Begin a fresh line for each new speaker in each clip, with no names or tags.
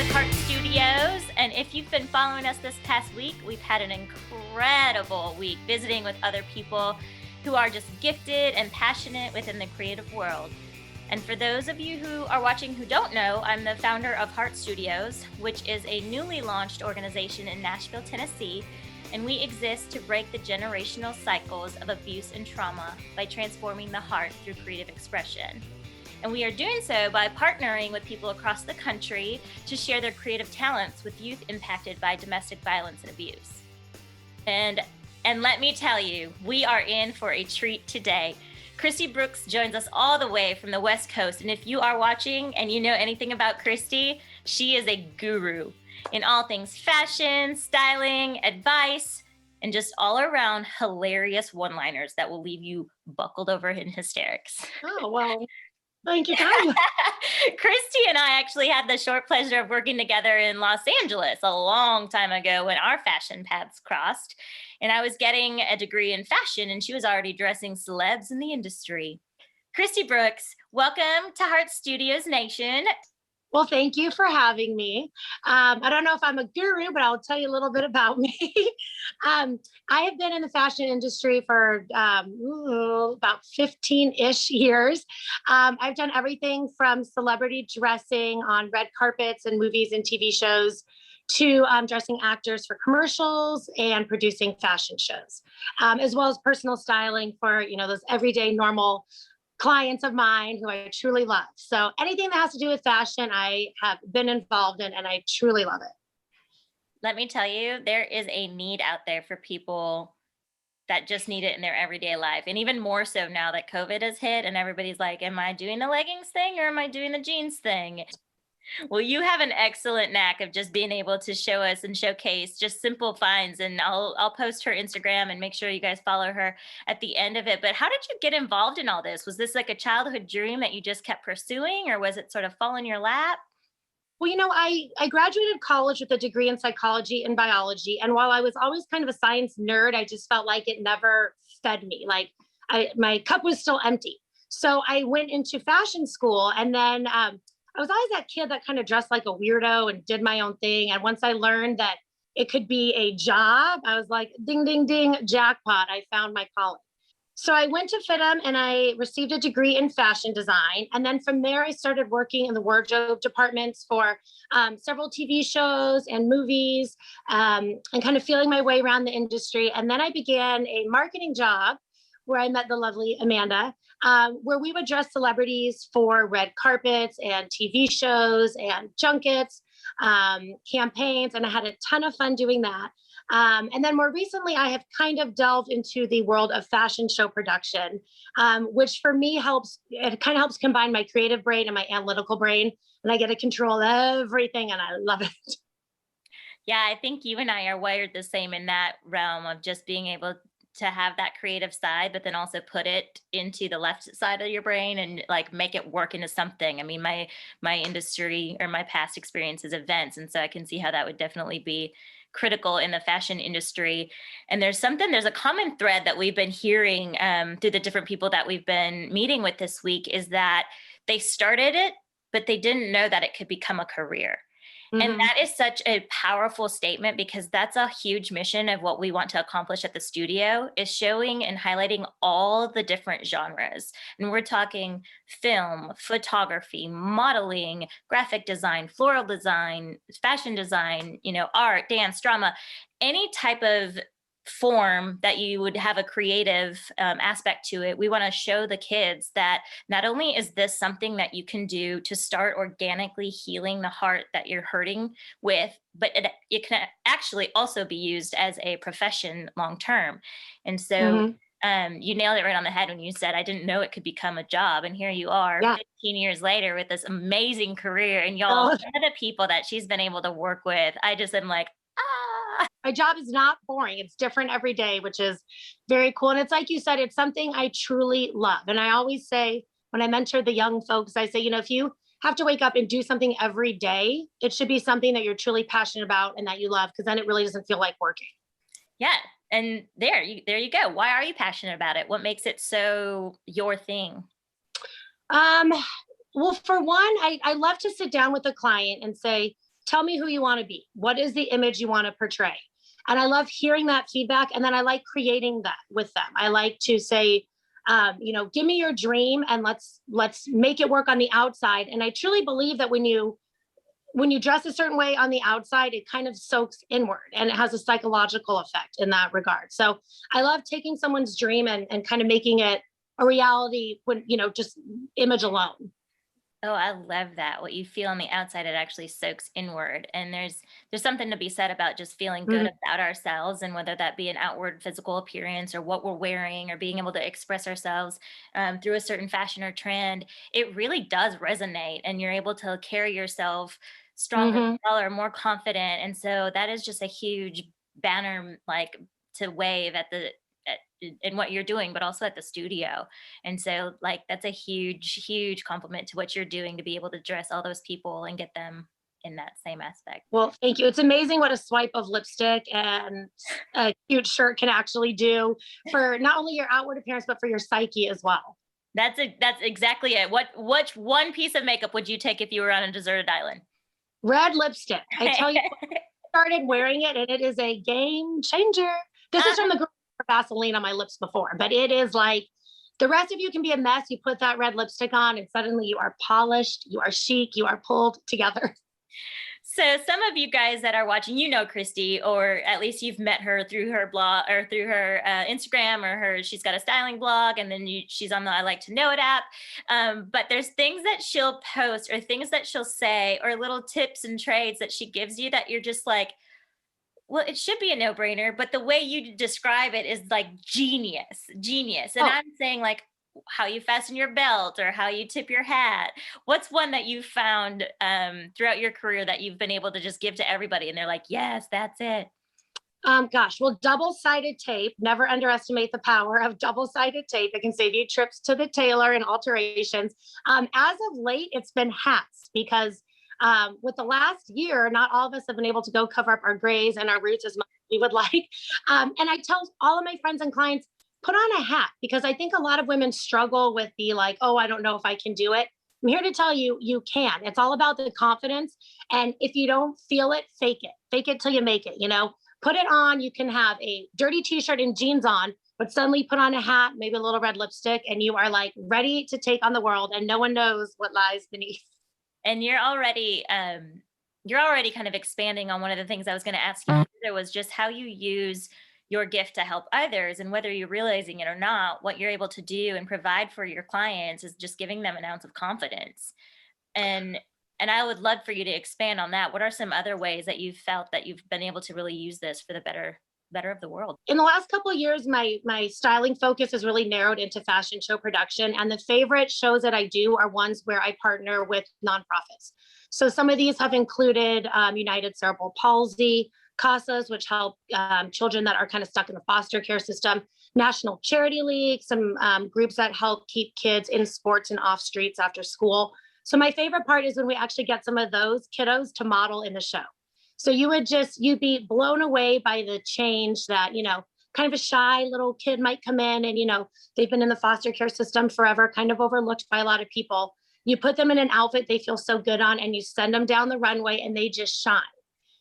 with heArt Studios, and if you've been following us this past week, we've had an incredible week visiting with other people who are just gifted and passionate within the creative world. And for those of you who are watching who don't know, I'm the founder of heArt Studios, which is a newly launched organization in Nashville, Tennessee, and we exist to break the generational cycles of abuse and trauma by transforming the heart through creative expression. And we are doing so by partnering with people across the country to share their creative talents with youth impacted by domestic violence and abuse. And let me tell you, we are in for a treat today. Kristi Brooks joins us all the way from the West Coast. And if you are watching and you know anything about Kristi, she is a guru in all things fashion, styling, advice, and just all around hilarious one-liners that will leave you buckled over in hysterics.
Oh, well. Thank you kindly.
Kristi and I actually had the short pleasure of working together in Los Angeles a long time ago when our fashion paths crossed. And I was getting a degree in fashion and she was already dressing celebs in the industry. Kristi Brooks, welcome to heArt Studios Nation.
Well, thank you for having me. I don't know if I'm a guru, but I'll tell you a little bit about me. I have been in the fashion industry for about 15-ish years. I've done everything from celebrity dressing on red carpets and movies and TV shows to dressing actors for commercials and producing fashion shows, as well as personal styling for, those everyday normal clients of mine who I truly love. So anything that has to do with fashion, I have been involved in, and I truly love it.
Let me tell you, there is a need out there for people that just need it in their everyday life. And even more so now that COVID has hit and everybody's like, am I doing the leggings thing or am I doing the jeans thing? Well, you have an excellent knack of just being able to show us and showcase just simple finds. And I'll post her Instagram and make sure you guys follow her at the end of it. But how did you get involved in all this? Was this like a childhood dream that you just kept pursuing, or was it sort of fall in your lap?
Well, I graduated college with a degree in psychology and biology. And while I was always kind of a science nerd, I just felt like it never fed me. Like my cup was still empty. So I went into fashion school, and then I was always that kid that kind of dressed like a weirdo and did my own thing. And once I learned that it could be a job, I was like, ding, ding, ding, jackpot. I found my calling. So I went to FITM and I received a degree in fashion design. And then from there, I started working in the wardrobe departments for several TV shows and movies, and kind of feeling my way around the industry. And then I began a marketing job where I met the lovely Amanda, where we would dress celebrities for red carpets and TV shows and junkets, campaigns, and I had a ton of fun doing that. And then more recently, I have kind of delved into the world of fashion show production, which for me it kind of helps combine my creative brain and my analytical brain, and I get to control everything, and I love it.
Yeah, I think you and I are wired the same in that realm of just being able to have that creative side, but then also put it into the left side of your brain and like make it work into something. I mean, my industry or my past experience is events. And so I can see how that would definitely be critical in the fashion industry. And there's a common thread that we've been hearing through the different people that we've been meeting with this week is that they started it, but they didn't know that it could become a career. And that is such a powerful statement, because that's a huge mission of what we want to accomplish at the studio, is showing and highlighting all the different genres. And we're talking film, photography, modeling, graphic design, floral design, fashion design, art, dance, drama, any type of form that you would have a creative aspect to it. We want to show the kids that not only is this something that you can do to start organically healing the heart that you're hurting with, but it can actually also be used as a profession long term. And so you nailed it right on the head when you said, I didn't know it could become a job. And here you are 15 years later with this amazing career. And y'all, some of the people that she's been able to work with, I just am like,
my job is not boring. It's different every day, which is very cool. And it's like you said, it's something I truly love. And I always say, when I mentor the young folks, I say, if you have to wake up and do something every day, it should be something that you're truly passionate about and that you love, because then it really doesn't feel like working.
Yeah. And there you go. Why are you passionate about it? What makes it so your thing?
Well, for one, I love to sit down with a client and say, tell me who you want to be. What is the image you want to portray? And I love hearing that feedback. And then I like creating that with them. I like to say, give me your dream and let's make it work on the outside. And I truly believe that when you dress a certain way on the outside, it kind of soaks inward and it has a psychological effect in that regard. So I love taking someone's dream and kind of making it a reality when, just image alone.
Oh, I love that. What you feel on the outside, it actually soaks inward. And there's something to be said about just feeling good
Mhm.
about ourselves, and whether that be an outward physical appearance or what we're wearing or being able to express ourselves through a certain fashion or trend. It really does resonate, and you're able to carry yourself stronger,
Mhm.
taller, more confident. And so that is just a huge banner, like, to wave at in what you're doing, but also at the studio. And so, like, that's a huge, huge compliment to what you're doing to be able to dress all those people and get them in that same aspect.
Well, thank you. It's amazing what a swipe of lipstick and a cute shirt can actually do for not only your outward appearance, but for your psyche as well.
That's exactly it. Which one piece of makeup would you take if you were on a deserted island?
Red lipstick. I tell you, I started wearing it and it is a game changer. This is from the girl who put Vaseline on my lips before, but it is like the rest of you can be a mess. You put that red lipstick on and suddenly you are polished, you are chic, you are pulled together.
So some of you guys that are watching, Kristi, or at least you've met her through her blog or through her Instagram, or she's got a styling blog, and then she's on the I Like to Know It app. But there's things that she'll post or things that she'll say or little tips and trades that she gives you that you're just like, well, it should be a no-brainer, but the way you describe it is like genius, genius. And
Oh,
I'm saying, like, how you fasten your belt or how you tip your hat. What's one that you found throughout your career that you've been able to just give to everybody and they're like, yes, that's it.
gosh, well, double-sided tape. Never underestimate the power of double-sided tape. It can save you trips to the tailor and alterations. As of late, it's been hats because with the last year, not all of us have been able to go cover up our grays and our roots as much as we would like. And I tell all of my friends and clients, put on a hat because I think a lot of women struggle with the like, oh, I don't know if I can do it. I'm here to tell you, you can. It's all about the confidence. And if you don't feel it, fake it. Fake it till you make it, put it on. You can have a dirty t-shirt and jeans on, but suddenly put on a hat, maybe a little red lipstick, and you are like ready to take on the world and no one knows what lies beneath.
And you're already kind of expanding on one of the things I was going to ask you. There was just how you use your gift to help others, and whether you're realizing it or not, what you're able to do and provide for your clients is just giving them an ounce of confidence. And I would love for you to expand on that. What are some other ways that you've felt that you've been able to really use this for the better of the world?
In the last couple of years, my styling focus has really narrowed into fashion show production. And the favorite shows that I do are ones where I partner with nonprofits. So some of these have included United Cerebral Palsy, CASAs, which help children that are kind of stuck in the foster care system, National Charity League, some groups that help keep kids in sports and off streets after school. So my favorite part is when we actually get some of those kiddos to model in the show. So you'd be blown away by the change that, kind of a shy little kid might come in and, they've been in the foster care system forever, kind of overlooked by a lot of people. You put them in an outfit they feel so good on and you send them down the runway and they just shine.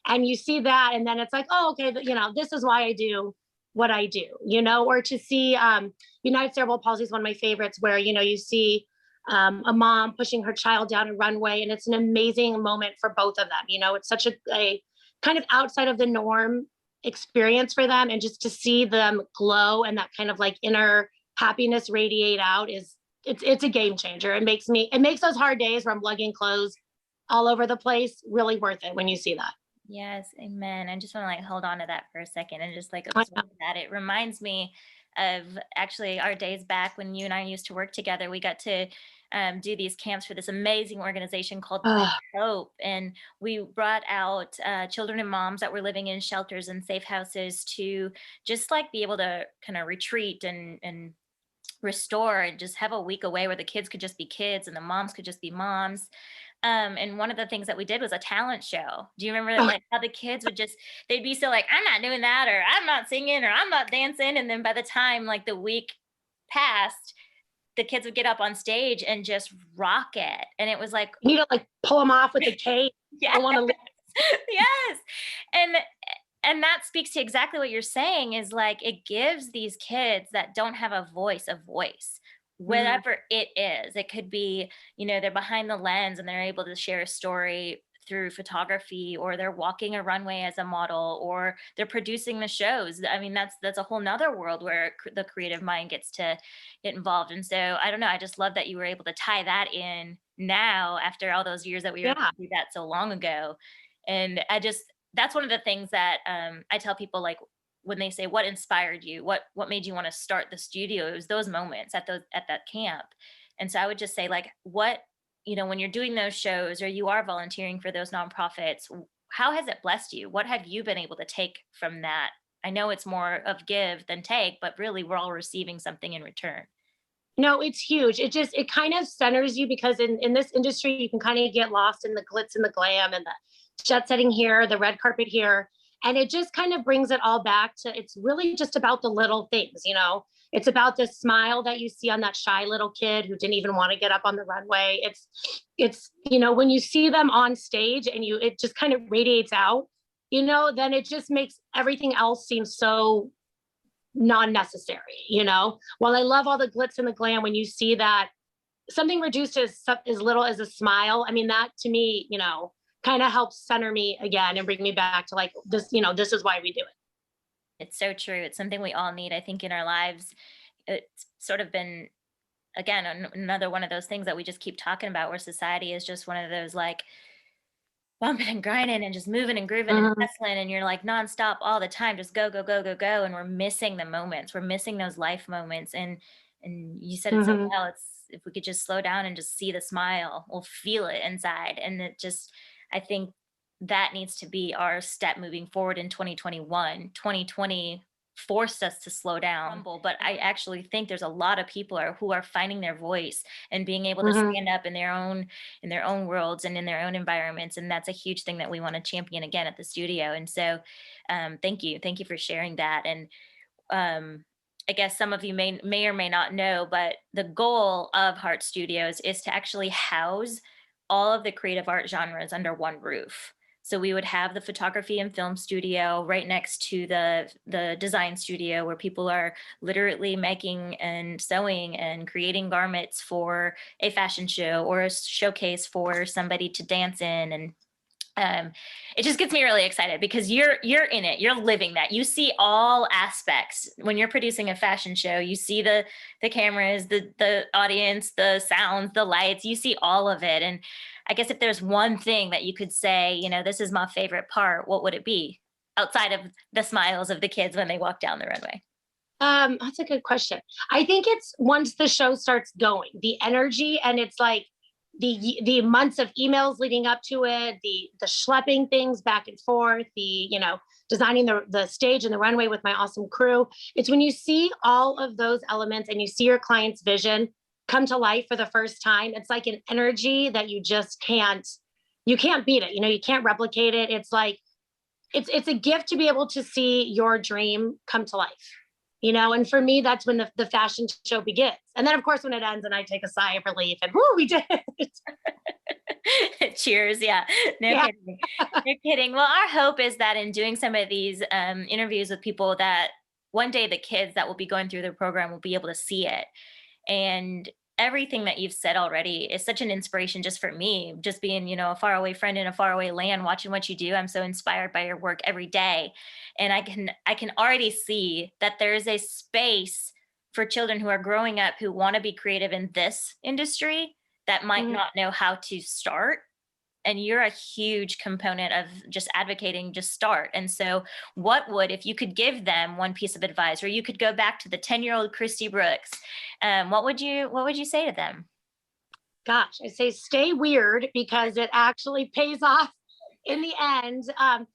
And you see that. And then it's like, oh, okay, this is why I do what I do, or to see United Cerebral Palsy is one of my favorites where, you see a mom pushing her child down a runway and it's an amazing moment for both of them. It's such a kind of outside of the norm experience for them. And just to see them glow and that kind of like inner happiness radiate out it's a game changer. It makes those hard days where I'm lugging clothes all over the place really worth it when you see that.
Yes, amen. I just want to like hold on to that for a second and just like
I know.
absorb that. It reminds me of actually our days back when you and I used to work together. We got to do these camps for this amazing organization called Bring
Ugh.
Hope, and we brought out children and moms that were living in shelters and safe houses to just like be able to kind of retreat and restore and just have a week away where the kids could just be kids and the moms could just be moms. And one of the things that we did was a talent show. Do you remember
Ugh.
like how the kids would they'd be so like, I'm not doing that, or I'm not singing, or I'm not dancing. And then by the time like the week passed, the kids would get up on stage and just rock it. And it was like,
You need to like pull them off with the cape. I
yeah.
don't want to leave.
Yes. And and that speaks to exactly what you're saying is like it gives these kids that don't have a voice,
Mhm.
whatever it is. It could be, they're behind the lens and they're able to share a story through photography, or they're walking a runway as a model, or they're producing the shows. I mean, that's a whole nother world where the creative mind gets to get involved. And so I don't know, I just love that you were able to tie that in now after all those years that we were able
Yeah.
to do that so long ago. And that's one of the things that I tell people, like when they say what inspired you, what made you want to start the studio, it was those moments at that camp. And so I would just say, like, what, when you're doing those shows or you are volunteering for those nonprofits, how has it blessed you? What have you been able to take from that? I know it's more of give than take, but really we're all receiving something in return.
No, it's huge. It kind of centers you because in this industry, you can kind of get lost in the glitz and the glam and the jet setting here, the red carpet here. And it just kind of brings it all back to it's really just about the little things, you know. It's about the smile that you see on that shy little kid who didn't even want to get up on the runway. It's when you see them on stage and it just kind of radiates out, then it just makes everything else seem so non-necessary, while I love all the glitz and the glam, when you see that something reduced as little as a smile, I mean, that to me, kind of helps center me again and bring me back to like this, this is why we do it.
It's so true. It's something we all need, I think, in our lives. It's sort of been, again, another one of those things that we just keep talking about, where society is just one of those like bumping and grinding and just moving and grooving and
Mhm,
hustling, and you're like nonstop all the time, just go, go, go, go, go. And we're missing the moments. We're missing those life moments. And you said it so
mhm.
well. It's if we could just slow down and just see the smile, we'll feel it inside. And it just, I think that needs to be our step moving forward in 2021. 2020 forced us to slow down, but I actually think there's a lot of people who are finding their voice and being able to
Mhm.
stand up in their own worlds and in their own environments. And that's a huge thing that we want to champion again at the studio. And so thank you for sharing that. And um, I guess some of you may or may not know, but the goal of heart studios is to actually house all of the creative art genres under one roof. So we would have the photography and film studio right next to the design studio, where people are literally making and sewing and creating garments for a fashion show or a showcase for somebody to dance in. And um, it just gets me really excited because you're in it, you're living that. You see all aspects when you're producing a fashion show. You see the cameras, the audience, the sounds, the lights. You see all of it. And I guess if there's one thing that you could say, this is my favorite part, what would it be, outside of the smiles of the kids when they walk down the runway?
That's a good question. I think it's once the show starts going, the energy, and it's like the months of emails leading up to it, the schlepping things back and forth, designing the stage and the runway with my awesome crew. It's when you see all of those elements and you see your client's vision come to life for the first time. It's like an energy that you can't beat it. You can't replicate it. It's like it's a gift to be able to see your dream come to life. And for me, that's when the fashion show begins. And then, of course, when it ends and I take a sigh of relief and, whoo, we did it.
Cheers. Yeah. No
Yeah.
kidding. No kidding. Well, our hope is that in doing some of these interviews with people, that one day the kids that will be going through the program will be able to see it. And everything that you've said already is such an inspiration just for me, just being, a faraway friend in a faraway land, watching what you do. I'm so inspired by your work every day. And I can already see that there's a space for children who are growing up who want to be creative in this industry that might
Mhm.
not know how to start. And you're a huge component of just advocating, just start. And so if you could give them one piece of advice, or you could go back to the 10-year-old Kristi Brooks, what would you say to them?
Gosh, I say stay weird because it actually pays off in the end. And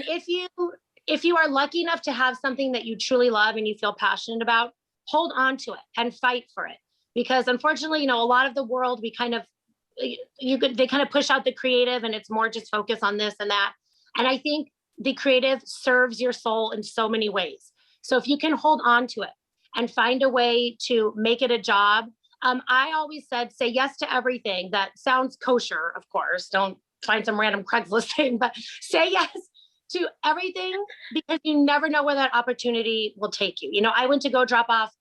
if you are lucky enough to have something that you truly love and you feel passionate about, hold on to it and fight for it. Because unfortunately, a lot of the world we kind of they kind of push out the creative and it's more just focus on this and that. And I think the creative serves your soul in so many ways. So if you can hold on to it and find a way to make it a job, I always said say yes to everything that sounds kosher, of course. Don't find some random Craigslist thing, but say yes to everything because you never know where that opportunity will take you. You know, I went to go drop off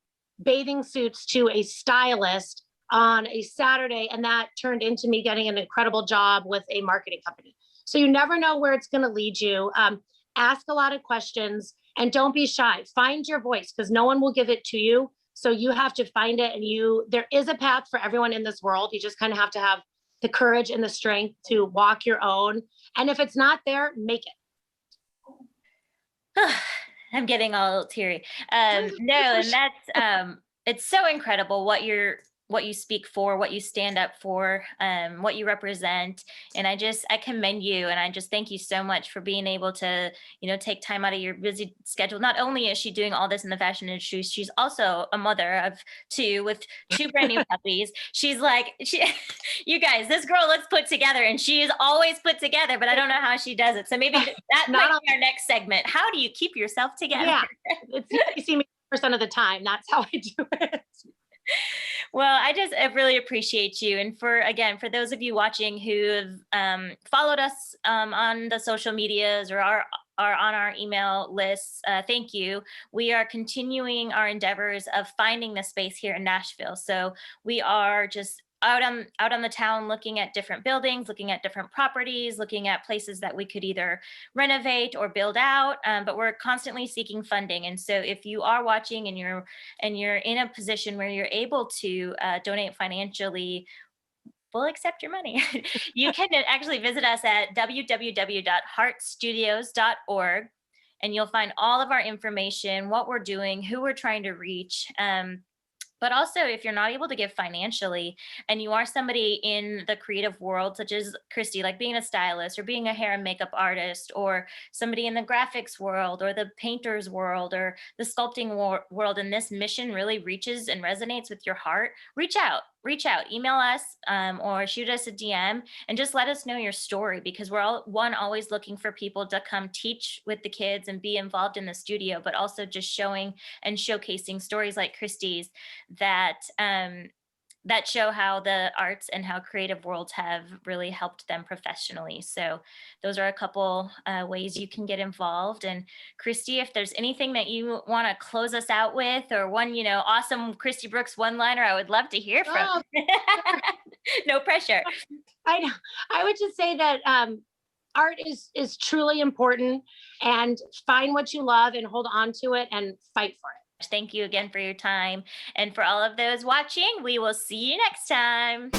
bathing suits to a stylist on a Saturday, and that turned into me getting an incredible job with a marketing company. So you never know where it's going to lead you. Ask a lot of questions and don't be shy. Find your voice because no one will give it to you. So you have to find it, and there is a path for everyone in this world. You just kind of have to have the courage and the strength to walk your own. And if it's not there, make it.
I'm getting all teary. No, and that's it's so incredible what you speak for, what you stand up for, what you represent. And I commend you, and I just thank you so much for being able to, take time out of your busy schedule. Not only is she doing all this in the fashion industry, she's also a mother of two with two brand new puppies. She's like, you guys, this girl looks put together, and she is always put together, but I don't know how she does it. So maybe that might be our next segment. How do you keep yourself together?
Yeah, you see me % of the time. That's how I do it.
Well, I really appreciate you. And for those of you watching who have followed us on the social medias or are on our email lists, thank you. We are continuing our endeavors of finding the space here in Nashville. So we are just out on the town looking at different buildings, looking at different properties, looking at places that we could either renovate or build out, but we're constantly seeking funding. And so if you are watching and you're in a position where you're able to donate financially, we'll accept your money. You can actually visit us at www.heartstudios.org, and you'll find all of our information, what we're doing, who we're trying to reach. But also, if you're not able to give financially and you are somebody in the creative world, such as Kristi, like being a stylist or being a hair and makeup artist, or somebody in the graphics world or the painter's world or the sculpting world, and this mission really reaches and resonates with your heart, reach out, email us or shoot us a DM and just let us know your story, because we're always looking for people to come teach with the kids and be involved in the studio, but also just showing and showcasing stories like Kristi's that show how the arts and how creative worlds have really helped them professionally. So those are a couple ways you can get involved. And Kristi, if there's anything that you want to close us out with, or one, awesome Kristi Brooks one-liner, I would love to hear from.
Oh,
no pressure.
I know. I would just say that art is truly important, and find what you love and hold on to it and fight for it.
Thank you again for your time. And for all of those watching, we will see you next time.